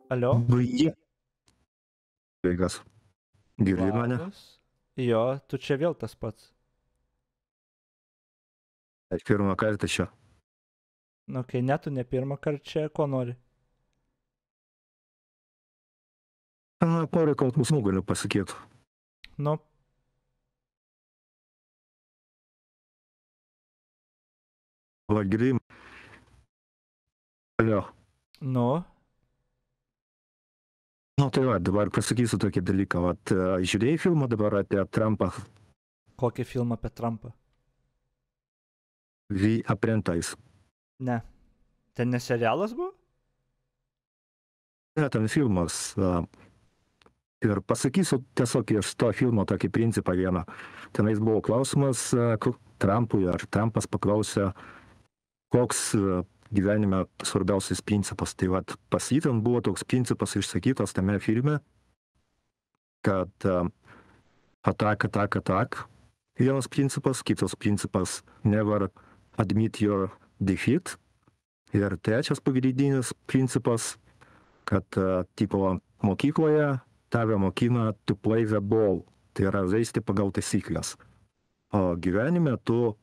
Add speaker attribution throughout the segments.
Speaker 1: Alio?
Speaker 2: Beje. Sveikas. Girdi mane?
Speaker 1: Labas. Jo, tu čia vėl tas pats.
Speaker 2: Aš pirmą kartą čia.
Speaker 1: Nu, kai ne, tu ne pirmą kartą čia, ko nori.
Speaker 2: Porą klausimų galiu pasakyti.
Speaker 1: Nu,
Speaker 2: Va, girdi? Alio.
Speaker 1: nu,
Speaker 2: Nu tai va, dabar pasakysiu tokį dalyką. Vat, žiūrėjai filmą dabar apie Trumpą,
Speaker 1: kokį filmą apie Trumpą?
Speaker 2: The Apprentice.
Speaker 1: Ne. Ten ne serialas buvo?
Speaker 2: Ne, ten filmas. Ir pasakysiu tiesiog iš to filmo tokį principą vieną. Tenais buvo klausimas Trumpui, ar Trumpas paklausė, koks gyvenime svarbiausias principas. Tai vat, pas jį ten buvo toks principas išsakytas tame filme, kad attack. Vienas principas, kitas principas never admit your defeat. Ir trečias pagrindinis principas, kad tipo mokykloje tave mokina to play the ball. Tai yra žaisti pagal taisyklės. O gyvenime tu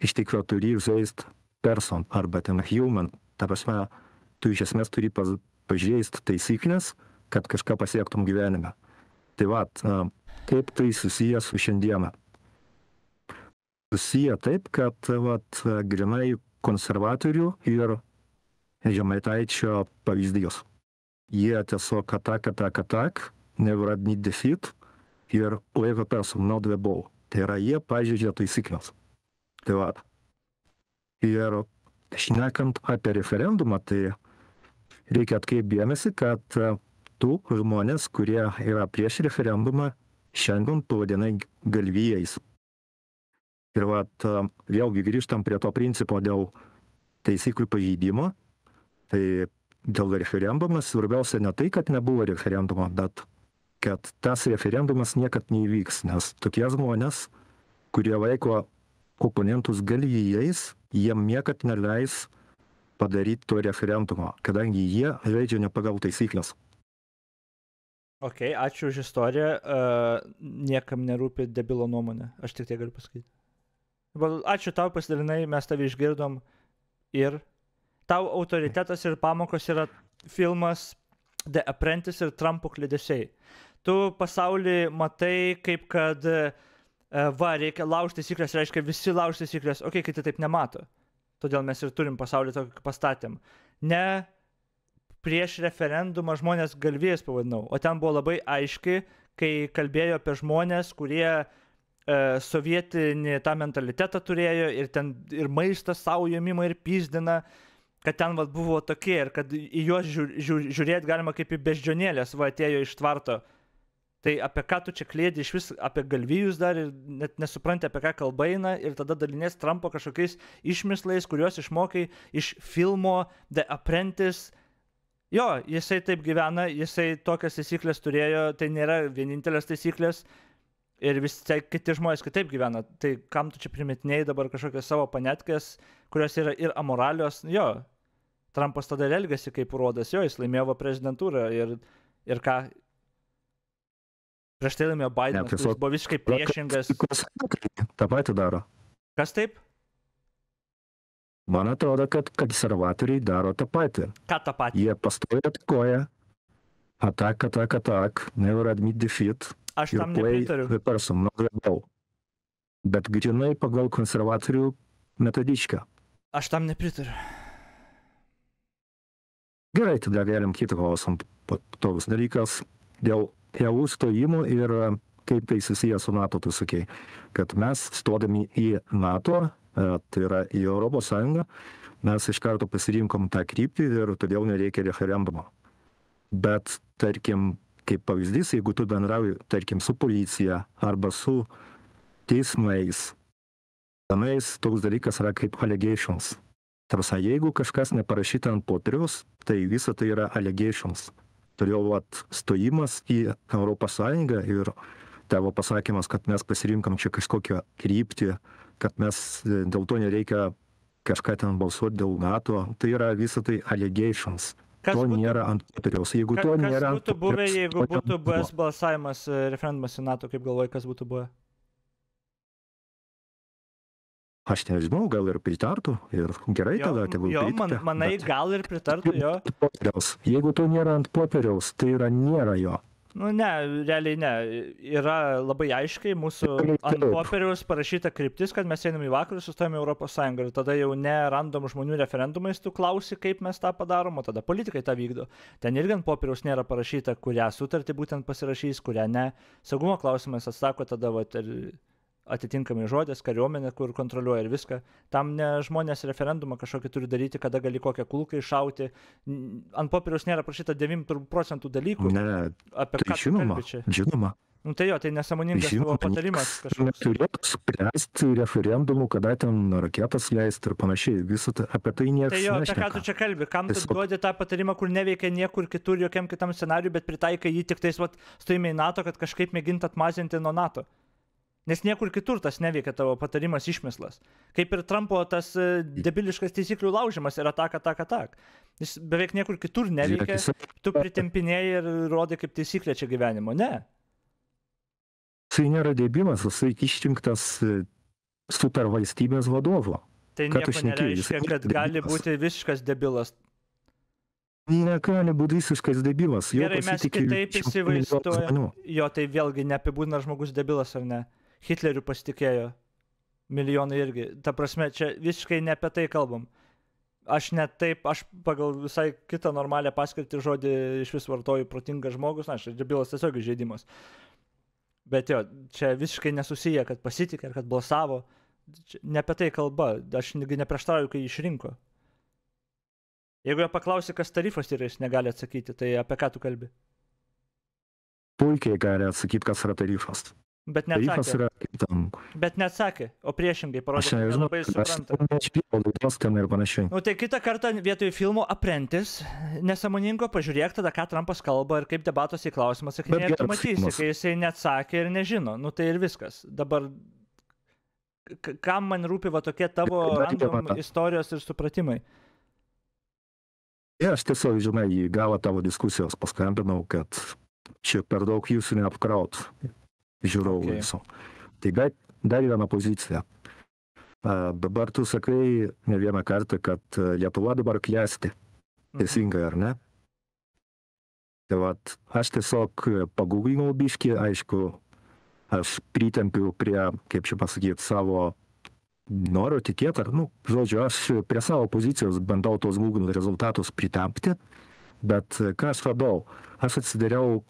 Speaker 2: iš tikrųjų turi žaisti person arba ten human. Ta prasme, tu iš esmės turi pažeisti taisyklės, kad kažką pasiektum gyvenime. Tai vat, kaip tai susijęs su šiandieną? Susiję taip, kad vat, grinai konservatorių ir Žemaitaičio pavyzdys. Jie tiesiog attack, never admit defeat ir play the person, not the ball. Tai yra, jie pažeidžia taisyklės. Tai va. Ir šnekant apie referendumą, tai reikia atkreipti dėmesį, kad tų žmonės, kurie yra prieš referendumą, šiandien pavadinai galvijais. Ir va, vėlgi grįžtam prie to principo dėl taisyklių pažeidimo. Tai dėl referendumas svarbiausia ne tai, kad nebuvo referendumo, bet kad tas referendumas niekad neįvyks, nes tokie žmonės, kurie laiko oponentus galvijais, jiem niekad neleis padaryti to referendumo, kadangi jie žaidžia ne pagal taisyklės.
Speaker 1: Ok, ačiū už istoriją. Niekam nerūpi debilo nuomonė. Aš tik tai galiu pasakyti. Ačiū tau, pasidalinai, mes tave išgirdom ir tau autoritetas ir pamokos yra filmas The Apprentice ir Trumpo kliedesiai. Tu pasaulį matai kaip kad reikia laužti taisyklės, reiškia visi laužti taisyklės, ok, kiti taip nemato. Todėl mes ir turim pasaulį tokį, kaip pastatėm. Ne prieš referendumą žmonės galvijas pavadinau, o ten buvo labai aiški, kai kalbėjo apie žmonės, kurie sovietinį tą mentalitetą turėjo ir ten ir maistą savo jėmimą ir pyzdina, kad ten vat buvo tokie ir kad į juos žiūrėti galima kaip į beždžionėlės, va atėjo iš tvarto. Tai apie ką tu čia klėdi, iš vis apie galvijus dar ir net nesupranti, apie ką kalba eina ir tada dalinės Trumpo kažkokiais išmislais, kuriuos išmokai iš filmo The Apprentice. Jo, jisai taip gyvena, jisai tokias taisyklės turėjo, tai nėra vienintelės taisyklės ir visi kiti žmonės kitaip gyvena. Tai kam tu čia primetinėjai dabar kažkokias savo panetkės, kurios yra ir amoralios, jo. Trumpas tada elgėsi kaip urodas, jo, jis laimėjo prezidentūrą ir ką? Prieš tai laimėjo Bidenas, kuris buvo visiškai priešingas.
Speaker 2: Ta patį daro.
Speaker 1: Kas taip?
Speaker 2: Man atrodo, kad konservatoriai daro tą patį.
Speaker 1: Ką tą patį?
Speaker 2: Jie pastoja atkoja, attack, never admit defeat.
Speaker 1: Aš tam nepritariu.
Speaker 2: The person, not the ball. Bet grinai pagal konservatorių metodičką.
Speaker 1: Aš tam nepritariu.
Speaker 2: Gerai, tada galim kitą klausimą. Toks dalykas dėl EU stojimo ir kaip tai susijęs su NATO, tu sakei, kad mes stodami į NATO, tai yra į Europos Sąjungą, mes iš karto pasirinkom tą kryptį ir todėl nereikia referendumo. Bet, tarkim, kaip pavyzdys, jeigu tu bendrauji, tarkim, su policija arba su teismais, tenais toks dalykas yra kaip allegations. Tarsi, jeigu kažkas neparašyta ant popieriaus, tai visa tai yra allegations. Todėl stojimas į Europos Sąjungą ir tavo pasakymas, kad mes pasirinkam čia kažkokią kryptį, kad mes dėl to nereikia kažką ten balsuoti dėl NATO, tai yra visa tai allegations. to nėra ant popieriaus. Jeigu to nėra ant
Speaker 1: būtų buvę,
Speaker 2: popieriaus,
Speaker 1: jeigu
Speaker 2: to
Speaker 1: būtų
Speaker 2: nebuvo.
Speaker 1: buvęs balsavimas referendumas į NATO, kaip galvoji, kas būtų buvę?
Speaker 2: Aš nežinau, gal ir pritartų ir gerai tada, tegul pritarė.
Speaker 1: Manai,
Speaker 2: bet
Speaker 1: gal ir pritartų, jo.
Speaker 2: ant popieriaus. Jeigu to nėra ant popieriaus, tai nėra jo.
Speaker 1: Nu ne, realiai ne. Yra labai aiškiai mūsų ant popieriaus parašyta kryptis, kad mes einam į vakarus, sustojame Europos Sąjungą. Ir tada jau ne random žmonių referendumais tu klausi, kaip mes tą padarom, o tada politikai tą vykdo. Ten irgi ant popieriaus nėra parašyta, kurią sutartį būtent pasirašys, kurią ne. Saugumo klausimas atsako tada atitinkamai žodės, kariuomenė, kur kontroliuoja ir viską. Tam ne žmonės referendumą kažkokį turi daryti, kada gali kokią kulką iššauti. Ant popieriaus nėra prašyta 9% dalykų.
Speaker 2: Ne,
Speaker 1: apie
Speaker 2: tai
Speaker 1: ką tu kalbi čia.
Speaker 2: žinoma.
Speaker 1: Nu tai jo, tai nesąmoningas tavo patarimas kažkoks.
Speaker 2: Neturėtų spręsti referendumų, kada ten raketas leisti ir panašiai. Visą apie tai niekas
Speaker 1: Tai jo, apie ką
Speaker 2: nešneka.
Speaker 1: tu čia kalbi, kam tu
Speaker 2: Tiesiog-
Speaker 1: duodi tą patarimą, kur neveikia niekur kitur, jokiam kitam scenariui, bet pritaikai jį tik tais, stojime į NATO, kad kažkaip mėginti atmazinti nuo NATO. Nes niekur kitur tas neveikia tavo patarimas išmislas. Kaip ir Trumpo tas debiliškas taisyklių laužimas yra tak. Jis beveik niekur kitur neveikia, tu pritempinėjai ir rodai kaip taisyklė čia gyvenimo. Ne.
Speaker 2: Jisai nėra debilas, jisai išrinktas supervalstybės vadovo.
Speaker 1: Tai
Speaker 2: Ką tu
Speaker 1: nieko
Speaker 2: šneki?
Speaker 1: nereiškia,
Speaker 2: Jisai
Speaker 1: kad
Speaker 2: nėra
Speaker 1: gali
Speaker 2: debilas.
Speaker 1: būti visiškas debilas.
Speaker 2: Negali būti visiškas debilas. Jo
Speaker 1: Gerai, mes
Speaker 2: pasitiki
Speaker 1: kitaip
Speaker 2: 100 milijonų
Speaker 1: įsivaizduojam.
Speaker 2: žmonių.
Speaker 1: Jo, tai vėlgi neapibūdina žmogus debilas ar ne. Hitleriu pasitikėjo. Milijonai irgi. Ta prasme, čia visiškai ne apie tai kalbam. Aš pagal visai kitą normalią paskirtį žodį iš vis vartoju protingas žmogus, debilas tiesiog įžeidimas. Bet jo, čia visiškai nesusiję, kad pasitikė ir kad balsavo. Čia ne apie tai kalba. Aš neprieštarauju, kai jį išrinko. Jeigu jo paklausi, kas tarifas yra, jis negali atsakyti, tai apie ką tu kalbi?
Speaker 2: Puikiai gali atsakyti, kas yra tarifas.
Speaker 1: Bet
Speaker 2: Tarifas
Speaker 1: neatsakė.
Speaker 2: yra kaip tam.
Speaker 1: Bet neatsakė, o priešingai
Speaker 2: Aš
Speaker 1: parodė, kad
Speaker 2: nežinau,
Speaker 1: nelabai
Speaker 2: aš
Speaker 1: supranta.
Speaker 2: nežiūrėjau laidos ten ir panašiai.
Speaker 1: Nu tai kitą kartą vietoj filmo Apprentice nesąmoningo pažiūrėk tada, ką Trumpas kalba ir kaip debatos į klausimą sakinėja, ir tu
Speaker 2: geras
Speaker 1: matysi,
Speaker 2: filmas.
Speaker 1: kai jisai neatsakė ir nežino. Nu tai ir viskas. Dabar kam man rūpi tokie tavo
Speaker 2: Dar
Speaker 1: random
Speaker 2: debatą.
Speaker 1: istorijos ir supratimai?
Speaker 2: Aš tiesiog, žinai, į galą tavo diskusijos paskambinau, kad čia per daug jūsų neapkraut žiūrovų
Speaker 1: Okay.
Speaker 2: viso. Tai dar viena pozicija. Dabar tu sakai ne vieną kartą, kad Lietuva dabar klesti. Teisingai, ar ne? Tai vat, aš tiesiog paguglinau biškį, aišku, aš pritempiu prie, kaip čia pasakyti, savo noriu tikėti, ar, žodžiu, aš prie savo pozicijos bandau tos Google rezultatus pritempti, bet ką aš radau? Aš atsidariau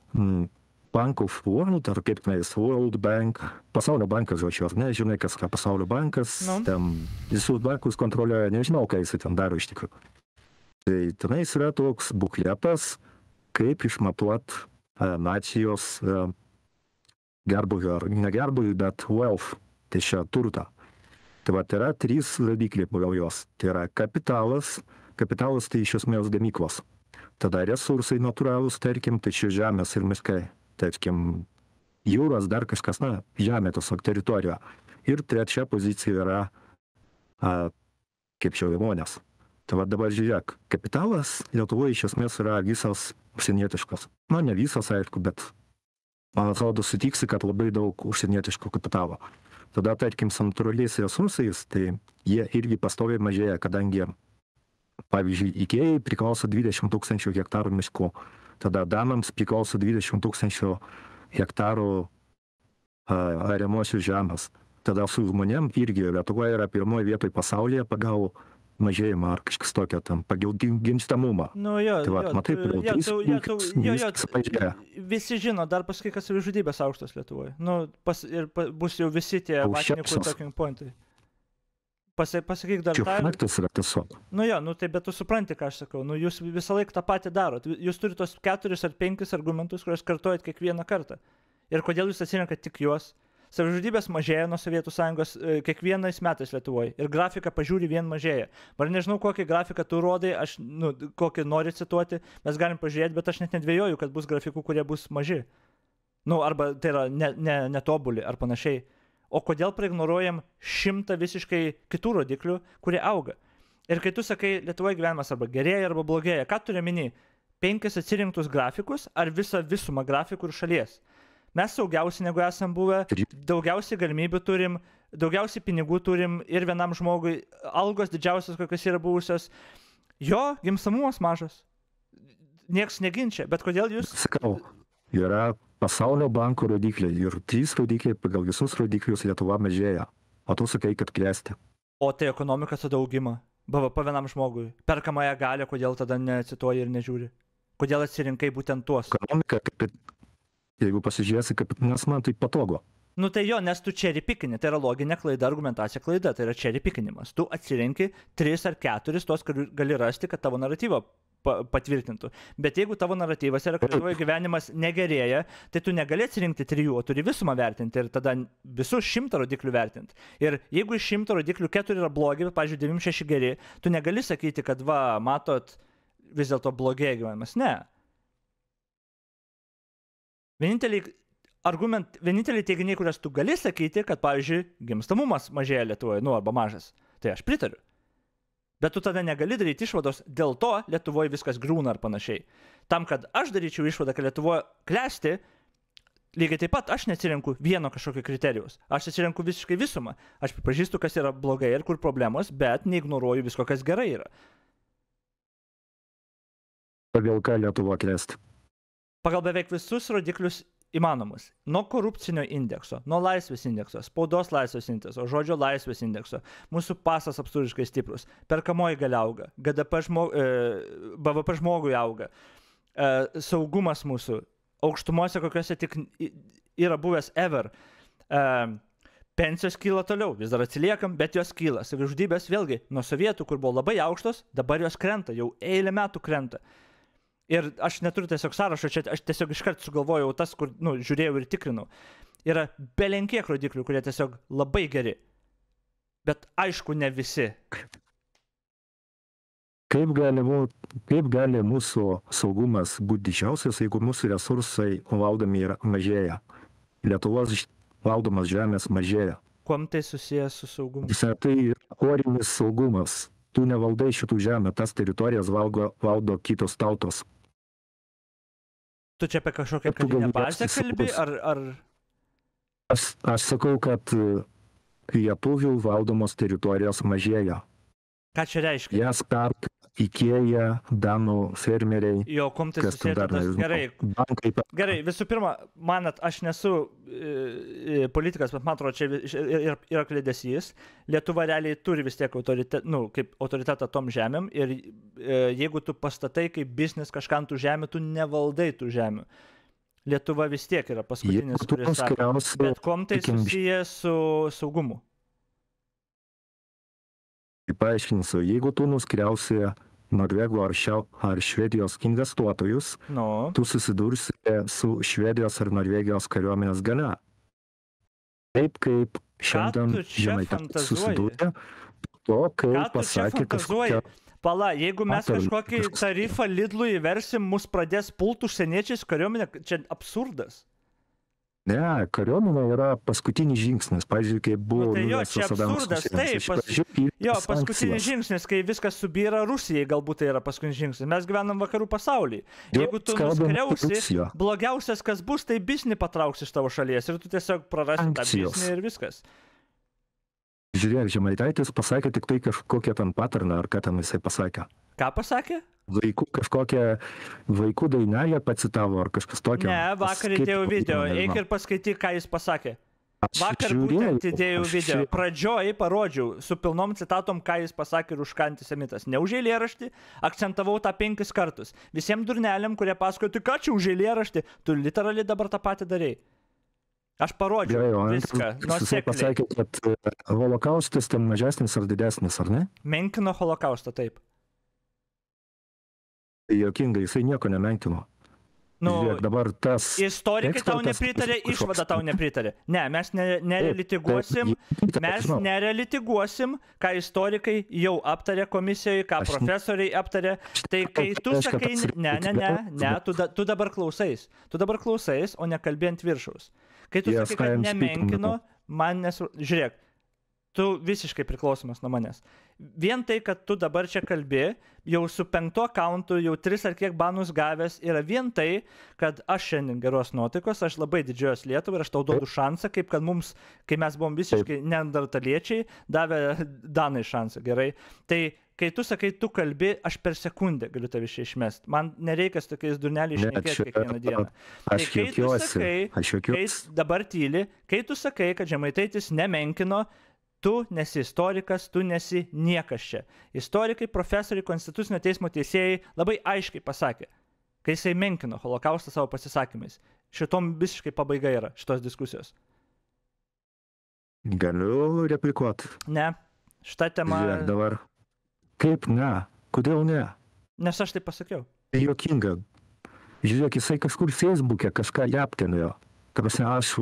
Speaker 2: Bank of World, ar kaip tenais, World Bank, Pasaulio bankas, žodžiu, ar ne, žinai, kas yra Pasaulio bankas, ten visus bankus kontroliuoja, nežinau, ką jisai ten daro iš tikrųjų. Tai tenais yra toks bukletas, kaip išmatuot nacijos gerbuvį, ar negerbuvį, bet wealth, tai čia turtą. Tai va, yra 3 rodikliai pagal jos. Tai yra kapitalas tai iš esmės gamyklos. Tada resursai natūralūs, tarkim, tai čia žemės ir miškai, tarkim, jūros, dar kažkas, žemė tiesiog teritorija. Ir trečia pozicija yra, kaip čia žmonės. Tai va dabar žiūrėk, kapitalas Lietuvoje iš esmės yra visas užsienietiškas. Ne visas, aišku, bet man atrodo sutiksi, kad labai daug užsienietiško kapitalo. Tada, tarkim, su natūraliais resursais, tai jie irgi pastoviai mažėja, kadangi, pavyzdžiui, Ikėjai priklauso 20 000 hektarų miškų, tada Danams priklauso 20 000 hektarų ariamosios žemės. Tada su žmonėm irgi Lietuva yra pirmoje vietoje pasaulyje pagal mažėjimą ar kažkas tokio tam, pagal gimstamumą.
Speaker 1: Nu jo,
Speaker 2: Tai va, matai,
Speaker 1: visi žino, dar paskui, kas savižudybės aukštos Lietuvoje. Ir bus jau visi tie vatnikų talking pointai. Pasakyk dar
Speaker 2: Čia faktas yra tiesiog.
Speaker 1: Tai bet tu supranti, ką aš sakau. Jūs visą laiką tą patį darot. Jūs turite tos 4 ar 5 argumentus, kuriuos kartuojat kiekvieną kartą. Ir kodėl jūs atsirenkat tik juos? Savižudybės mažėja nuo Sovietų Sąjungos kiekvienais metais Lietuvoje. Ir grafiką pažiūri vien mažėja. Ar nežinau, kokį grafiką tu rodai, aš, kokį nori cituoti, mes galim pažiūrėti, bet aš net nedvėjoju, kad bus grafikų, kurie bus maži. Arba tai yra netobuli ar panašiai. O kodėl praignoruojam 100 visiškai kitų rodiklių, kurie auga? Ir kai tu sakai, Lietuvoje gyvenimas arba gerėja, arba blogėja, ką turi omeny? 5 atsirinktus grafikus ar visą visumą grafikų ir šalies? Mes saugiausi, negu esam buvę, daugiausiai galimybių turim, daugiausiai pinigų turim ir vienam žmogui, algos didžiausios, kokios yra buvusios. Jo, gimstamumas mažas. Niekas neginčia, bet kodėl jūs...
Speaker 2: Sakau, yra pasaulio banko rodikliai ir 3 rodikliai pagal visus rodiklius Lietuva mažėja. O tu sakai, kad klesti.
Speaker 1: O tai ekonomika tada augimą. BVP vienam žmogui. Perkamąją galią, kodėl tada necituoji ir nežiūri? Kodėl atsirinkai būtent tuos?
Speaker 2: Ekonomika, jeigu pasižiūrėsi, nes man tai patogu.
Speaker 1: Nu tai jo, nes tu cherry pickini, tai yra loginė klaida, argumentacija klaida, tai yra cherry pickinimas. Tu atsirenki 3 ar 4 tos, kad gali rasti, kad tavo naratyvą patvirtintų. Bet jeigu tavo naratyvas yra, kad tavo gyvenimas negerėja, tai tu negali atsirinkti 3, o turi visumą vertinti ir tada visus 100 rodiklių vertinti. Ir jeigu iš 100 rodiklių 4 yra blogi, pavyzdžiui, 96 geri, tu negali sakyti, kad va, matot, vis dėlto blogėja gyvenimas. Ne. Vieninteliai teiginiai, kurias tu gali sakyti, kad, pavyzdžiui, gimstamumas mažėja Lietuvoje, arba mažas. Tai aš pritariu. Bet tu tada negali daryti išvados, dėl to Lietuvoje viskas griūna ar panašiai. Tam, kad aš daryčiau išvadą, kad Lietuvoje klesti, lygiai taip pat aš neatsirenku vieno kažkokio kriterijaus. Aš atsirenku visiškai visumą. Aš pripažįstu, kas yra blogai ir kur problemos, bet neignoruoju visko, kas gerai yra.
Speaker 2: Pagal ką Lietuva klesti?
Speaker 1: Pagal beveik visus rodiklius įmanomus. Nuo korupcinio indekso, nuo laisvės indekso, spaudos laisvės indekso, žodžio laisvės indekso. Mūsų pasas absurdiškai stiprus. Perkamoji galia auga, BVP žmogui auga. Saugumas mūsų, aukštumose kokiuose tik yra buvęs ever. Pensijos kyla toliau, vis dar atsiliekam, bet jos kyla. Savižudybės vėlgi nuo sovietų, kur buvo labai aukštos, dabar jos krenta, jau eilę metų krenta. Ir aš neturiu tiesiog sąrašo, čia aš tiesiog iškart sugalvojau tas, kur žiūrėjau ir tikrinau. Yra belenkiek rodiklių, kurie tiesiog labai geri. Bet aišku, ne visi.
Speaker 2: Kaip gali mūsų saugumas būti didžiausias, jeigu mūsų resursai valdomi yra mažėja? Lietuvos valdomas žemės mažėja.
Speaker 1: Kuom tai susijęs su saugumu?
Speaker 2: Tai orinis saugumas. Tu nevaldai šitų žemę, tas teritorijas valdo kitos tautos.
Speaker 1: Tu čia apie kažkokią karinę bazę kalbi, ar...
Speaker 2: Aš sakau, kad lietuvių valdomos teritorijos mažėja.
Speaker 1: Ką čia reiškia?
Speaker 2: Jas perka Ikėja, Danų fermeriai.
Speaker 1: Jo, kuom tai susijęs? Gerai, visų pirma, manat, aš nesu politikas, bet man atrodo, čia yra klėdesys. Lietuva realiai turi vis tiek autoritetą tom žemėm ir jeigu tu pastatai kaip biznis kažkam tų žemė, tu nevaldai tų žemių. Lietuva vis tiek yra paskutinis, kuris sako. Bet kuom tai susijęs su saugumu?
Speaker 2: Paaiškinsiu, jeigu tu nuskriausi Norvegų ar Švedijos investuotojus, tu susidursi su Švedijos ar Norvegijos kariuomenės galia. Taip kaip šiandien Žemaitaitis susidūrė, to, kaip pasakė kažkokia...
Speaker 1: Pala, jeigu mes kažkokį tarifą Lidlui įversim, mus pradės pult užsieniečiais kariuomenė, čia absurdas.
Speaker 2: Ne, kariuomenė yra paskutinis žingsnis. Pavyzdžiui, kai buvo...
Speaker 1: Tai jo, čia absurdas, taip. Jo, paskutinis žingsnis, kai viskas subyra Rusijai, galbūt tai yra paskutinis žingsnis. Mes gyvenam vakarų pasaulyje. Jeigu tu nuskriausi, blogiausias, kas bus, tai biznį patrauks iš tavo šalies ir tu tiesiog prarasi tą biznį ir viskas.
Speaker 2: Žiūrėk, Žemaitaitis pasakė tik tai kažkokią ten patarną, ar ką ten jisai pasakė.
Speaker 1: Ką pasakė?
Speaker 2: Vaikų dainelę pacitavo, ar kažkas tokio.
Speaker 1: Ne, vakar įdėjau video, eik ir paskaityk, ką jis pasakė. Vakar būtent įdėjau video. Pradžioj parodžiau su pilnom citatom, ką jis pasakė ir už ką antisemitas. Ne už eilėraštį, akcentavau tą 5 kartus. Visiems durneliam, kurie pasakojo, tai ką čia už eilėraštį, tu literaliai dabar tą patį darei. Aš parodžiau viską,
Speaker 2: nuosekliai. Jis pasakė, kad holokaustas ten mažesnis ar didesnis, ar ne?
Speaker 1: Menkino holokaustą, taip.
Speaker 2: Jokingai, jisai nieko nemenkino. Žiūrėk, dabar tas...
Speaker 1: Istorikai tau nepritarė, išvada tau nepritarė. Ne, mes nerealitiguosim, ką istorikai jau aptarė komisijoje, ką profesoriai aptarė. Tai kai tu sakai, ne, tu dabar klausais. Tu dabar klausais, o ne kalbėjant viršaus. Kai tu sakai, kad nemenkino, man nesu... Žiūrėk, tu visiškai priklausomas nuo manęs. Vien tai, kad tu dabar čia kalbi, jau su 5 akauntu, jau 3 ar kiek banus gavęs, yra vien tai, kad aš šiandien geros nuotaikos, aš labai didžiuojas Lietuvą ir aš tau duodu šansą, kaip kad mums, kai mes buvom visiškai neandertaliečiai, davė Danai šansą, gerai. Tai kai tu sakai, tu kalbi, aš per sekundę galiu tave išmest. Man nereikia su tokiais durneliais šnekėti kiekvieną dieną.
Speaker 2: Aš juokiuosi.
Speaker 1: Dabar tyli, kai tu sakai, kad Žemaitaitis nemenkino, tu nesi istorikas, tu nesi niekas čia. Istorikai, profesoriai, Konstitucinio teismo teisėjai labai aiškiai pasakė, kai jisai menkino holokaustą savo pasisakymais. Šitom visiškai pabaiga yra šitos diskusijos.
Speaker 2: Galiu replikuoti.
Speaker 1: Ne, šitą temą...
Speaker 2: Žiūrėk dabar. Kaip ne? Kodėl ne?
Speaker 1: Nes aš tai pasakiau.
Speaker 2: Juokinga. Žiūrėk, jisai kažkur Facebook'e kažką leptelėjo. Tarsi aš,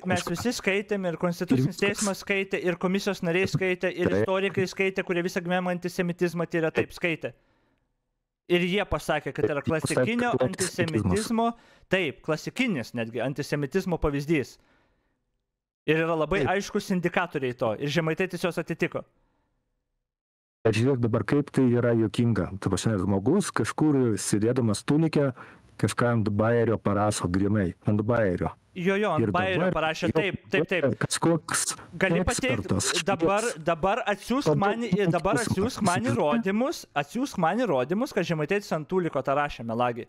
Speaker 1: mes visi skaitėm ir Konstitucinis teismas skaitė, ir komisijos nariai skaitė, ir istorikai skaitė, kurie visą gyvenimą antisemitizmą tai yra taip skaitė. Ir jie pasakė, kad yra klasikinio antisemitizmo, taip, klasikinis netgi antisemitizmo pavyzdys. Ir yra labai aiškus indikatoriai to, ir Žemaitaitis jos atitiko.
Speaker 2: Bet žiūrėk dabar, kaip tai yra juokinga. Ta prasme, žmogus kažkur sėdėdamas tunike kažką ant bajerio parašo grinai. Ant bajerio.
Speaker 1: Jo, ant bajerio parašė, taip.
Speaker 2: Kažkoks
Speaker 1: gali pateikti, dabar atsiųsk man įrodymus, kad Žemaitaitis ant tuliko tą rašė melagį.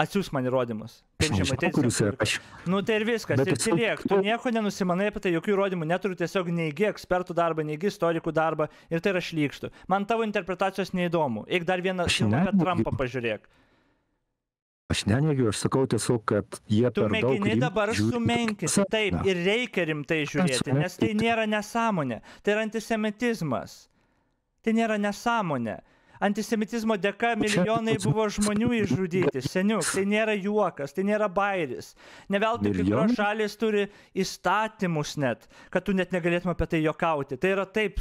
Speaker 1: Atsiųsk man įrodymus. Kaip Žemaitaitis. Nu tai ir viskas, ir tylėk. Tu nieko nenusimanai apie tai, jokių įrodymų neturiu, tiesiog neigi ekspertų darbą, neigi istorikų darbą ir tai yra šlykštu. Man tavo interpretacijos neįdomu. Eik dar vieną filmą apie Trumpą pažiūrėk.
Speaker 2: Aš neneigiu, aš sakau tiesiog, kad jie per daug...
Speaker 1: Tu mėgini dabar sumenkinti, taip, ir reikia rimtai žiūrėti, nes tai nėra nesąmonė, tai yra antisemitizmas. Tai nėra nesąmonė. Antisemitizmo dėka milijonai buvo žmonių išžudyti, seniuk, tai nėra juokas, tai nėra bairis. Neveltui kai kurios šalys turi įstatymus net, kad tu net negalėtum apie tai juokauti. Tai yra taip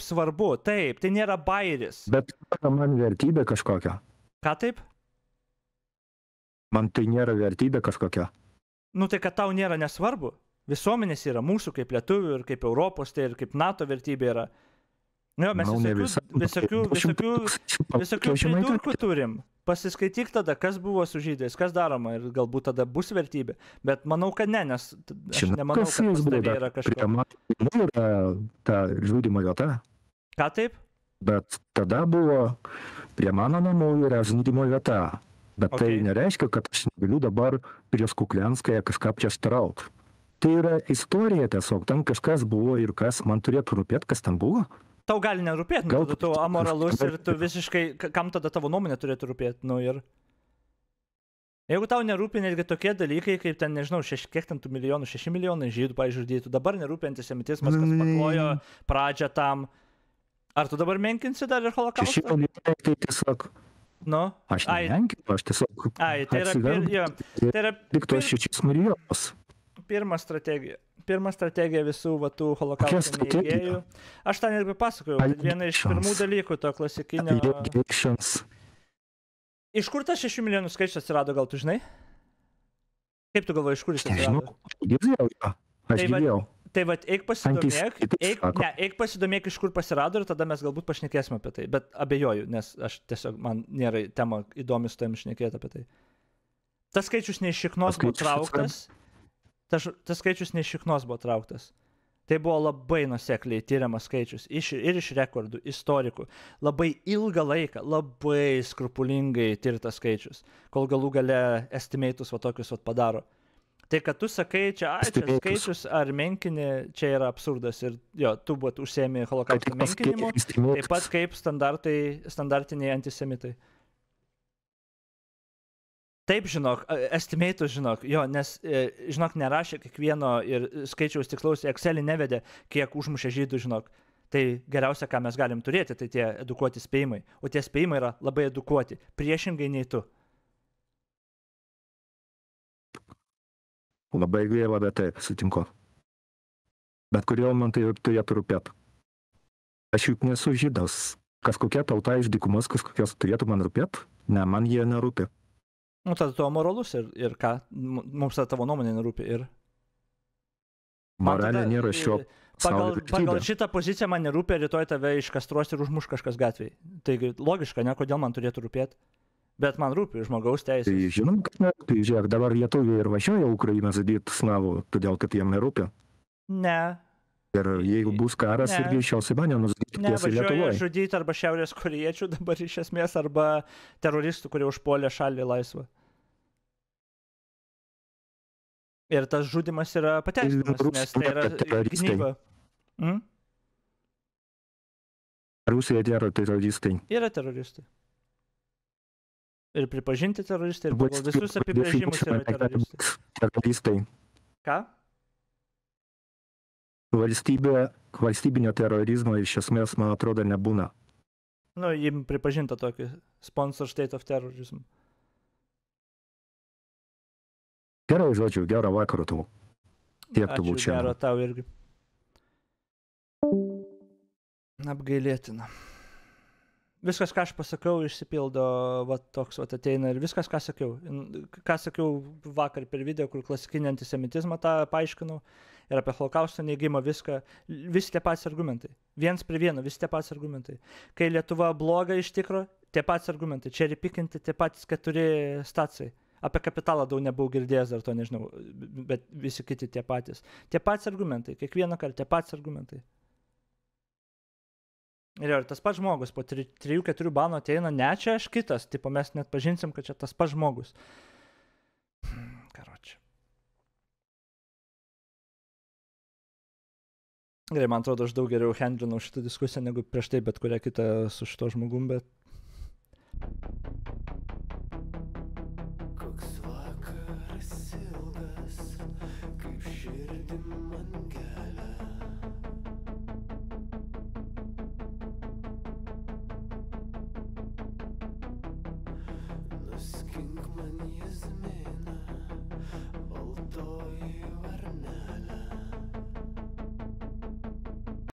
Speaker 1: svarbu, taip, tai nėra bairis.
Speaker 2: Bet man vertybė kažkokia.
Speaker 1: Ką taip?
Speaker 2: Man tai nėra vertybė kažkokia.
Speaker 1: Nu tai, kad tau nėra nesvarbu. Visuomenės yra mūsų kaip lietuvių ir kaip Europos, tai ir kaip NATO vertybė yra. Nu, mes visokių pridurkų turim. Pasiskaityk tada, kas buvo su žydais, kas daroma ir galbūt tada bus vertybė. Bet manau, kad ne, nes aš nemanau, kad pas tavė yra kažko.
Speaker 2: Yra ta žudymo vieta.
Speaker 1: Ką taip?
Speaker 2: Bet tada buvo prie mano namų yra žudymo vieta. Bet tai nereiškia, kad aš negaliu dabar prieš Kuklianskąją kažką prieštarauti. Tai yra istorija tiesiog, ten kažkas buvo ir kas man turėtų rūpėti, kas ten buvo.
Speaker 1: Tau gali nerūpėti, tada tu amoralus ir tu visiškai, kam tada tavo nuomonė turėtų rūpėti, nu ir... Jeigu tau nerūpi netgi tokie dalykai, kaip ten, nežinau, kiek ten tų milijonų, 6 milijonai žydų pažudytų, dabar nerūpi antisemitizmas, kas paklojo pradžią tam. Ar tu dabar menkinsi dar ir holokaustą?
Speaker 2: 6 milijonai tai tiesiog...
Speaker 1: Nu?
Speaker 2: Aš nemenkinu, aš tiesiog...
Speaker 1: Tai yra...
Speaker 2: Tik tos 6 milijonus.
Speaker 1: Pirma strategija visų tų holokausto neigėjų. Aš tą netgi pasakojau, kad viena iš pirmų dalykų to klasikinio... Iš kur tas 6 milijonų skaičius atsirado, gal tu žinai? Kaip tu galvoji, iš kur jis atsirado?
Speaker 2: Aš girdėjau.
Speaker 1: Tai vat, eik pasidomėk, iš kur pasirado ir tada mes galbūt pašnekėsime apie tai. Bet abejoju, nes aš tiesiog, man nėra tema įdomi su tavim šnekėti apie tai. Tas skaičius ne iš šiknos buvo trauktas. Tas skaičius ne iš šiknos buvo trauktas. Tai buvo labai nuosekliai tyriamas skaičius. Ir iš rekordų, istorikų. Labai ilgą laiką, labai skrupulingai tirtas skaičius. Kol galų gale estimatus va tokius va padaro. Tai, kad tu sakai, čia skaičius ar menkini, čia yra absurdas. Ir jo, tu būt užsiemi holokausto menkinimu, taip pat kaip standartiniai antisemitai. Taip, žinok, estimatus, žinok, jo, nes, žinok, nerašė kiekvieno ir skaičiaus tikslaus Excelį nevedė, kiek užmušė žydų, žinok. Tai geriausia, ką mes galim turėti, tai tie edukuoti spėjimai. O tie spėjimai yra labai edukuoti, priešingai nei tu.
Speaker 2: Labai gaila, bet taip, sutinku. Bet kodėl man tai turėtų rūpėti? Aš juk nesu žydas. Kažkokia tauta iš dykumos, kažkokios turėtų man rūpėti? Ne, man jie nerūpi.
Speaker 1: Nu, tada tu amoralus ir ką? Mums tavo nuomonė nerūpi ir...
Speaker 2: Moralė nėra šio pasaulio
Speaker 1: pagal
Speaker 2: vertybė.
Speaker 1: šitą poziciją man nerūpia, rytoj tave iškastruos ir užmuš kažkas gatvėje. Taigi logiška, ne, kodėl man turėtų rūpėti. Bet man rūpi žmogaus teisės.
Speaker 2: Tai žinom, kad ne. Tai žiūrėk, dabar lietuviai ir važiuoja Ukrainą žudyti slavų, todėl kad jiem nerūpi.
Speaker 1: Ne.
Speaker 2: Ir jeigu bus karas,
Speaker 1: Ne.
Speaker 2: ir greičiausiai mane nužudyti tiesiai
Speaker 1: Važiuoja
Speaker 2: Lietuvoje.
Speaker 1: žudyti arba šiaurės korėjiečių dabar iš esmės, arba teroristų, kurie užpuolė šalį laisvą. Ir tas žudimas yra pateisinamas, nes tai yra
Speaker 2: Teroristai.
Speaker 1: gynyba.
Speaker 2: Rusija yra teroristai.
Speaker 1: Yra teroristai. Ir pripažinti teroristai, ir pagal visus apibrėžimus yra teroristai.
Speaker 2: Teroristai.
Speaker 1: Ką?
Speaker 2: Valstybinio terorizmo iš esmės, man atrodo, nebūna.
Speaker 1: Nu, jim pripažinta tokį sponsor state of terrorism.
Speaker 2: Gerai, žodžiu, gerą vakarą tau. Tiek tu
Speaker 1: Ačiū,
Speaker 2: būčiau.
Speaker 1: gero tau irgi. Apgailėtina. Viskas, ką aš pasakau, išsipildo, va toks, va ateina ir viskas, ką sakiau. Ką sakiau vakar per video, kur klasikinį antisemitizmą tą paaiškinau ir apie holokaustą neigimą viską, visi tie patys argumentai. Viens prie vieno, visi tie patys argumentai. Kai Lietuva bloga iš tikro, tie patys argumentai. Čia ripikinti tie patys 4 stacijai. Apie kapitalą daug nebuvau girdėjęs, dar to nežinau, bet visi kiti tie patys. Tie patys argumentai, kiekvieną kartą tie patys argumentai. Ir tas pats žmogus po 3-4 banų ateina, ne čia aš kitas, tipo mes net pažinsim, kad čia tas pats žmogus. Karoči. Gerai, man atrodo, aš daug geriau handlinau šitą diskusiją negu prieš tai bet kurią kitą su šito žmogum, bet...
Speaker 3: Koks vakaras ilgas, kaip širdį man gelia. Nuskink man jazminą, baltoji varnelė.